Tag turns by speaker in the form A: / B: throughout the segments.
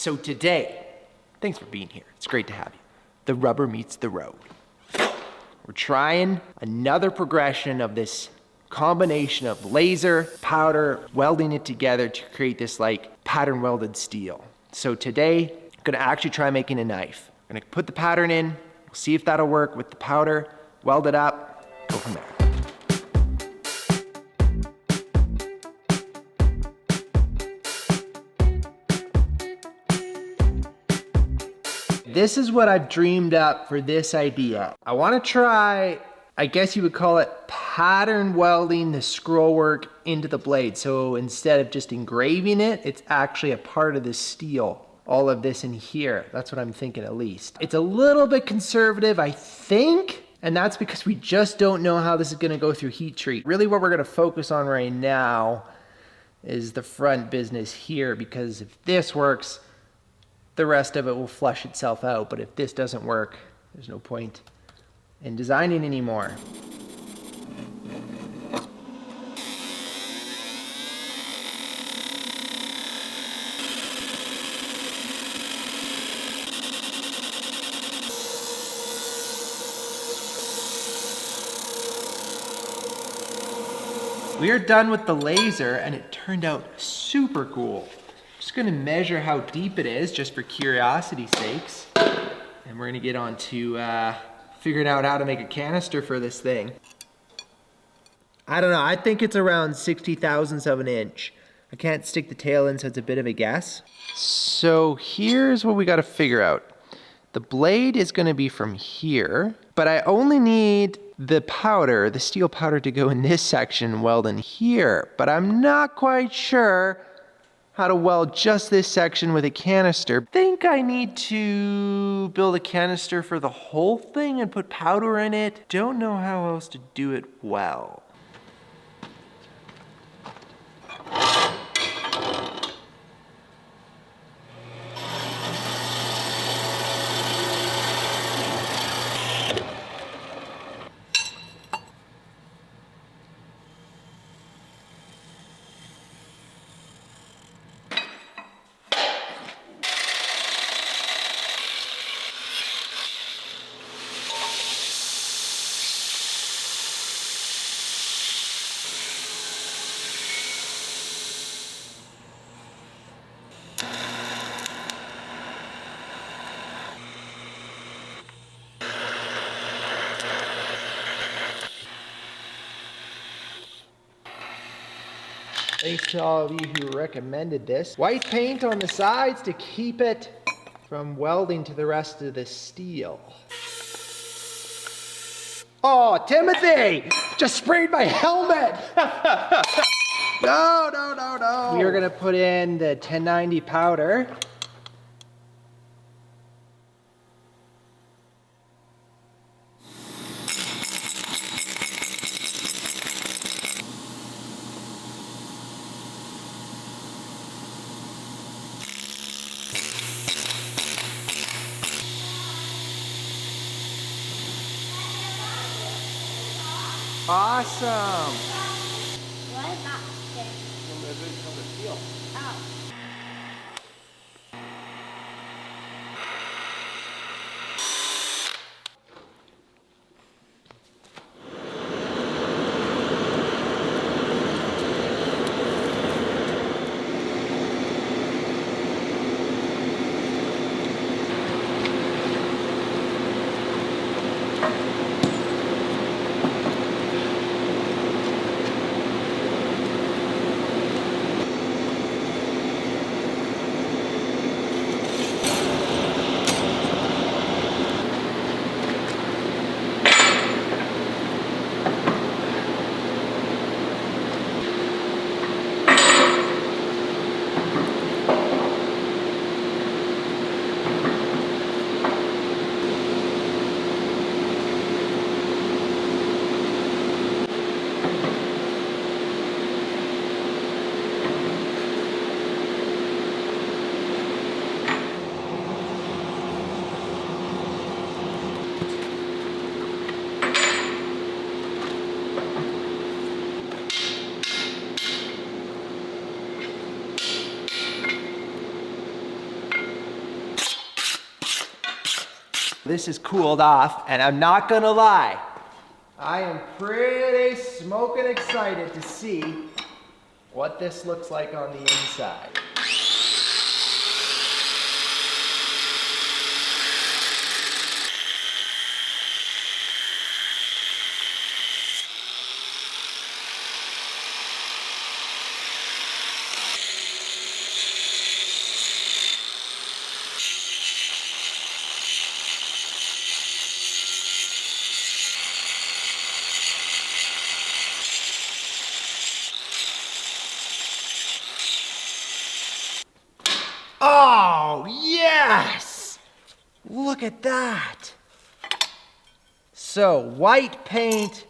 A: So today, thanks for being here. It's great to have you. The rubber meets the road. We're trying another progression of this combination of laser, powder, welding it together to create this like pattern welded steel. So today, I'm gonna actually try making a knife. I'm gonna put the pattern in, we'll see if that'll work with the powder, weld it up, go from there. This is what I've dreamed up for this idea. I want to try, I guess you would call it pattern welding the scroll work into the blade. So instead of just engraving it, it's actually a part of the steel. All of this in here. That's what I'm thinking at least. It's a little bit conservative, I think, and that's because we just don't know how this is going to go through heat treat. Really what we're going to focus on right now is the front business here, because if this works, the rest of it will flush itself out. But if this doesn't work, there's no point in designing anymore. We are done with the laser and it turned out super cool. Just gonna measure how deep it is just for curiosity's sakes. And we're gonna get on to figuring out how to make a canister for this thing. I don't know, I think it's around 60 thousandths of an inch. I can't stick the tail in, so it's a bit of a guess. So here's what we gotta figure out. The blade is gonna be from here, but I only need the powder, the steel powder, to go in this section, weld in here. But I'm not quite sure how to weld just this section with a canister. I think I need to build a canister for the whole thing and put powder in it. Don't know how else to do it well. Thanks to all of you who recommended this. White paint on the sides to keep it from welding to the rest of the steel. Oh, Timothy! Just sprayed my helmet! No, no, no, no! We are gonna put in the 1090 powder. Awesome!
B: What is that?
A: Steel.
B: Oh.
A: This is cooled off, and I'm not gonna lie, I am pretty smoking excited to see what this looks like on the inside. Oh, yes! Look at that. So, white paint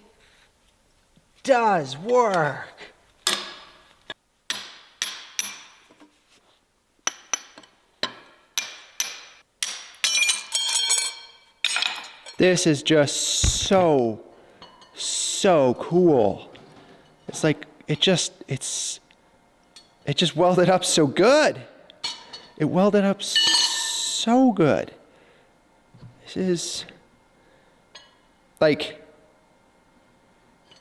A: does work. This is just so cool. It's like, it just welded up so good. It welded up so good. This is, like,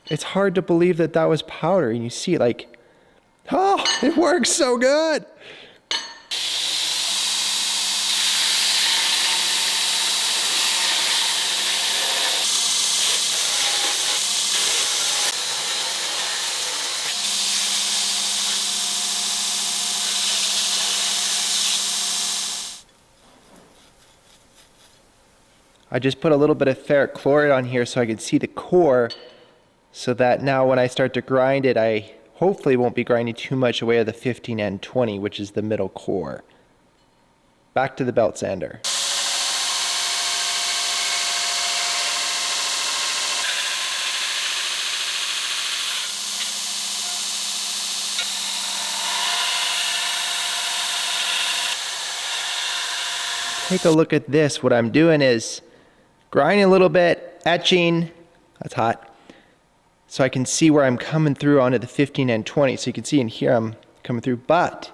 A: it's hard to believe that that was powder, and you see, like, oh, it works so good. I just put a little bit of ferric chloride on here so I can see the core, so that now when I start to grind it, I hopefully won't be grinding too much away of the 15N20, which is the middle core. Back to the belt sander. Take a look at this. What I'm doing is grinding a little bit, etching, that's hot, so I can see where I'm coming through onto the 15N20. So you can see in here I'm coming through, but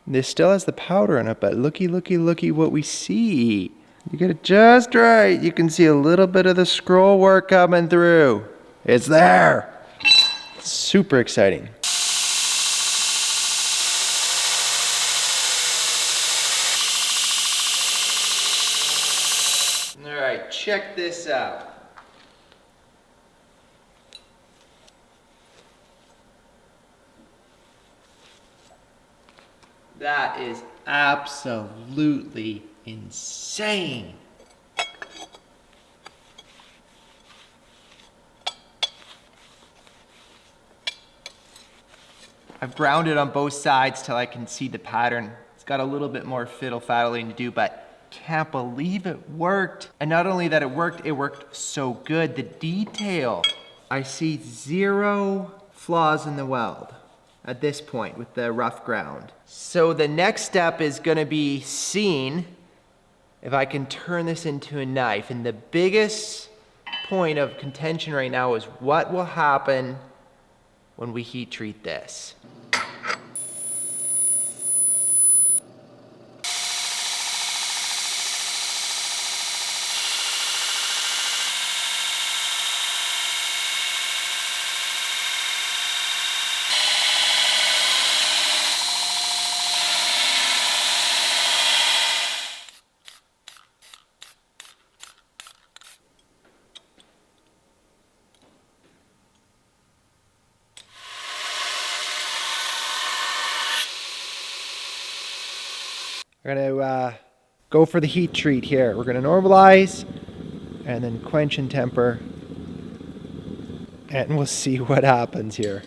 A: this still has the powder in it, but looky what we see. You get it just right. You can see a little bit of the scroll work coming through. It's there. Super exciting. All right, check this out. That is absolutely insane. I've grounded on both sides till I can see the pattern. It's got a little bit more fiddle-faddling to do, but can't believe it worked. And not only that it worked so good. The detail. I see 0 flaws in the weld at this point with the rough ground. So the next step is gonna be seeing if I can turn this into a knife. And the biggest point of contention right now is what will happen when we heat treat this. We're gonna go for the heat treat here. We're gonna normalize and then quench and temper, and we'll see what happens here.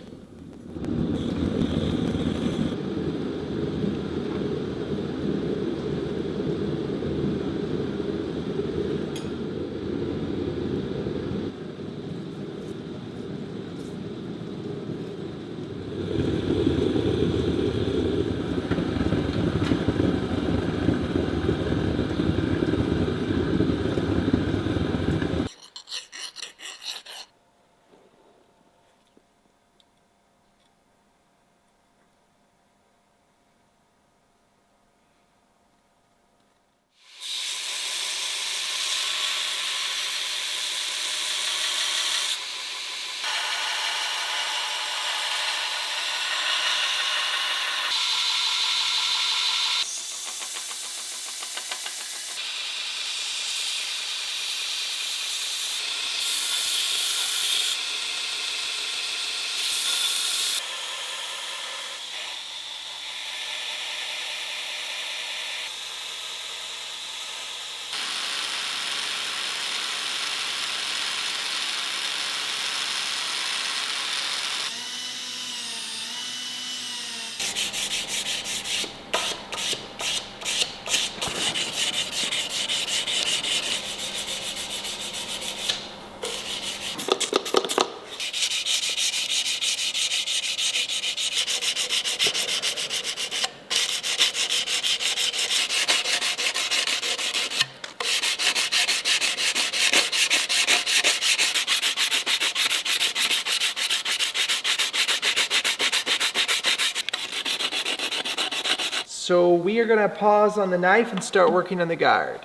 A: So we are gonna pause on the knife and start working on the guard.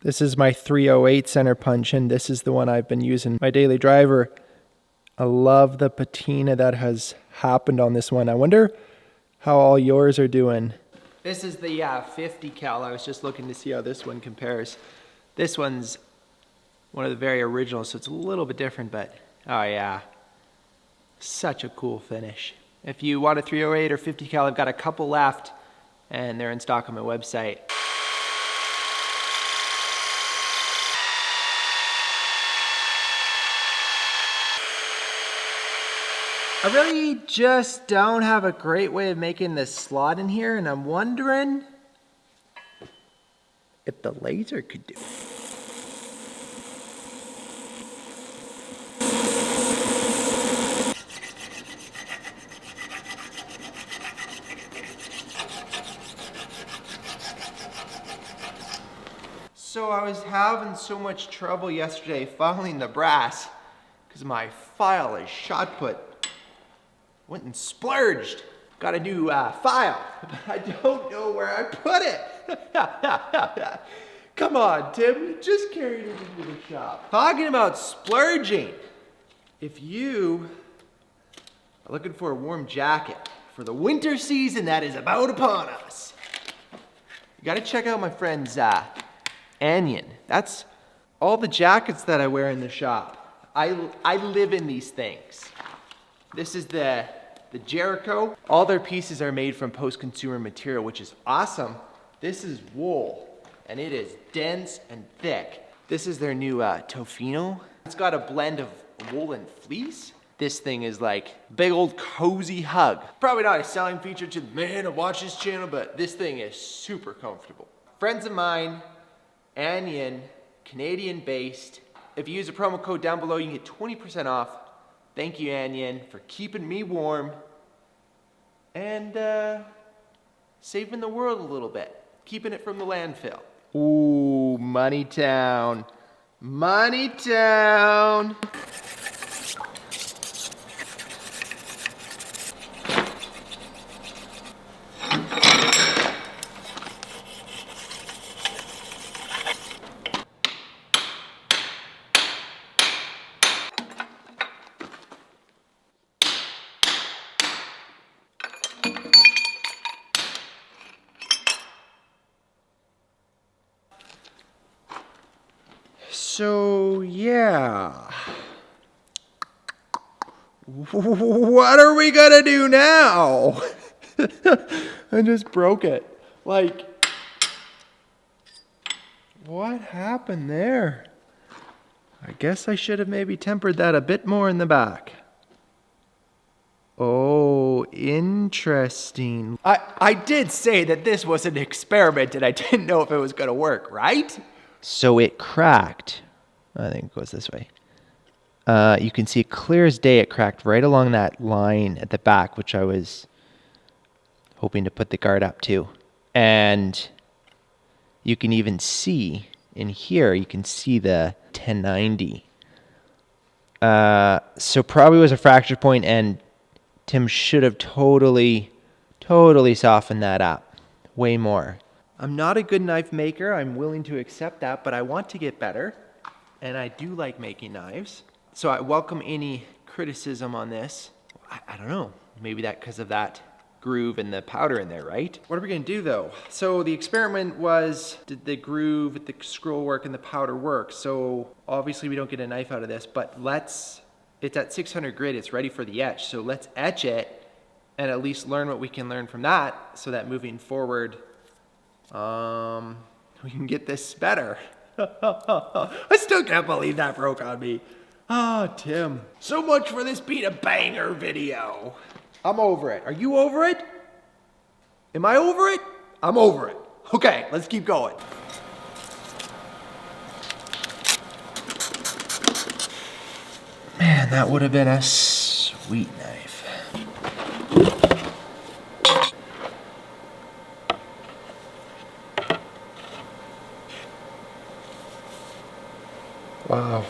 A: This is my 308 center punch, and this is the one I've been using my daily driver. I love the patina that has happened on this one. I wonder how all yours are doing. This is the 50 cal. I was just looking to see how this one compares. This one's one of the very originals, so it's a little bit different, but oh yeah, such a cool finish. If you want a 308 or 50 cal, I've got a couple left, and they're in stock on my website. I really just don't have a great way of making this slot in here, and I'm wondering if the laser could do it. So I was having so much trouble yesterday filing the brass because my file is shot put. Went and splurged. Got a new file, but I don't know where I put it. Come on, Tim, you just carried it into the shop. Talking about splurging. If you are looking for a warm jacket for the winter season that is about upon us, you gotta check out my friend's Onion. That's all the jackets that I wear in the shop. I live in these things. This is the Jericho. All their pieces are made from post-consumer material, which is awesome. This is wool, and it is dense and thick. This is their new Tofino. It's got a blend of wool and fleece. This thing is like big old cozy hug. Probably not a selling feature to the man who watches this channel, but this thing is super comfortable. Friends of mine, Onion, Canadian-based. If you use a promo code down below, you can get 20% off. Thank you, Onion, for keeping me warm and saving the world a little bit, keeping it from the landfill. Ooh, Money Town. Money Town. So, yeah. What are we gonna do now? I just broke it. Like, what happened there? I guess I should have maybe tempered that a bit more in the back. Oh, interesting. I did say that this was an experiment and I didn't know if it was gonna work, right? So it cracked. I think it goes this way. You can see clear as day it cracked right along that line at the back, which I was hoping to put the guard up to. And you can even see in here, you can see the 1090. So probably was a fracture point, and Tim should have totally softened that up way more. I'm not a good knife maker. I'm willing to accept that, but I want to get better. And I do like making knives. So I welcome any criticism on this. I don't know, maybe that because of that groove and the powder in there, right? What are we gonna do though? So the experiment was, did the groove, the scroll work, and the powder work? So obviously we don't get a knife out of this, but it's at 600 grit, it's ready for the etch. So let's etch it and at least learn what we can learn from that so that moving forward, we can get this better. I still can't believe that broke on me. Oh, Tim. So much for this being a banger video. I'm over it. Are you over it? Am I over it? I'm over it. Okay, let's keep going. Man, that would have been a sweet knife. Wow,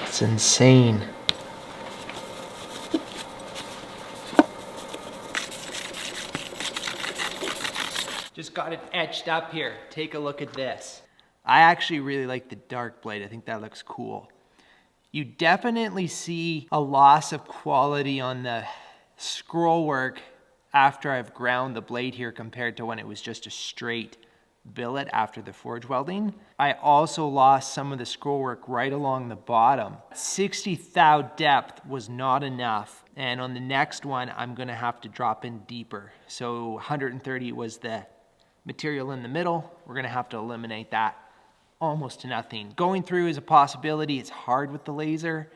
A: it's insane. Just got it etched up here. Take a look at this. I actually really like the dark blade. I think that looks cool. You definitely see a loss of quality on the scroll work after I've ground the blade here compared to when it was just a straight billet after the forge welding. I also lost some of the scroll work right along the bottom. 60 thou depth was not enough, and on the next one I'm gonna have to drop in deeper. So 130 was the material in the middle. We're gonna have to eliminate that almost to nothing. Going through is a possibility. It's hard with the laser,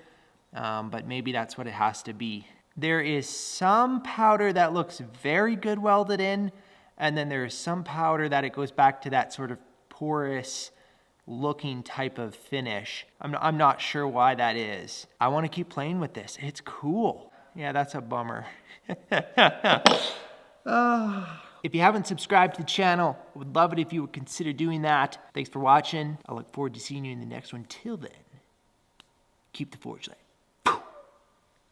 A: but maybe that's what it has to be. There is some powder that looks very good welded in, and then there's some powder that it goes back to that sort of porous looking type of finish. I'm not sure why that is. I want to keep playing with this. It's cool. Yeah, that's a bummer. If you haven't subscribed to the channel, I would love it if you would consider doing that. Thanks for watching. I look forward to seeing you in the next one. Till then, keep the forge lit.